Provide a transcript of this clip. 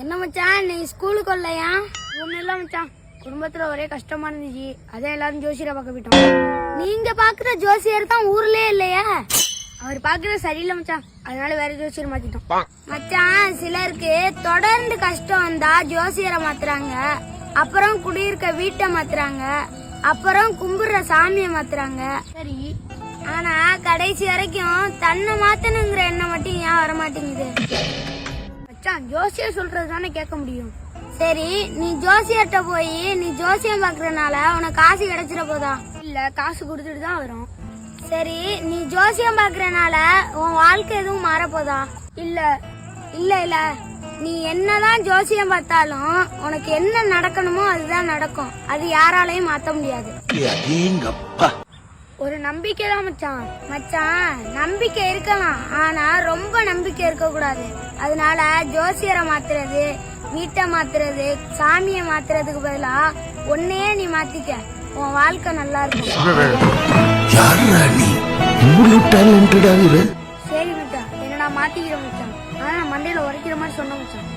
என்ன மச்சான் நீ ஸ்கூலுக்கு வரலையா? ஒண்ணு இல்ல மச்சான், குடும்பத்துல ஒரே கஷ்டமா இருந்துச்சு, அதான் எல்லாரும் ஜோசியரை பார்க்க போயிட்டோம். நீங்க பாக்குற ஜோசியர் தான் ஊர்லயே இல்லையா? அவர் பாக்குறது சரியில்லை மச்சான், அதனால வேற ஜோசியர் மாத்திட்டோம். மச்சான் சிலருக்கு தொடர்ந்து கஷ்டம் வந்தா ஜோசியரை மாத்துறாங்க, அப்புறம் குடியிருக்க வீட்டை மாத்துறாங்க, அப்புறம் கும்பிடுற சாமியை மாத்துறாங்க. சரி, ஆனா கடைசி வரைக்கும் தன்னை மாத்தணுங்கிற எண்ணம் மட்டும் ஏன் வர மாட்டேங்குது? மச்சான் ஜோசியர் சொல்றது தானே கேட்க முடியும். சரி, நீ ஜோசியர்கிட்ட போய் நீ ஜோசியம் பாக்குறதுனால உனக்கு காசு கிடைச்சிட போதா? இல்ல, காசு கொடுத்துட்டு தான் வரும். சரி, நீ ஜோசியம் பாக்குறதுனால உன் வாழ்க்கை எதுவும் மாறப்போதா? இல்ல இல்ல இல்ல, நீ என்னதான் ஜோசியம் பார்த்தாலும் உனக்கு என்ன நடக்கணுமோ அதுதான் நடக்கும், அது யாராலையும் மாத்த முடியாது. ஒரு நம்பிக்கை தான் மச்சான். மச்சான் நம்பிக்கை இருக்கலாம், ஆனா ரொம்ப நம்பிக்கை இருக்க கூடாது. அதனால ஜோசியரை மாத்துறது, வீட்டை மாத்துறது, சாமியை மாத்துறதுக்கு பதிலா ஒன்னையே நீ மாத்திக்க, உன் வாழ்க்கை நல்லா இருக்கும். சரி மச்சான், என்னடா மாத்திக்கிறேன் மச்சான், ஆனா மண்டையில உரைக்கிற மாதிரி சொன்ன மச்சான்.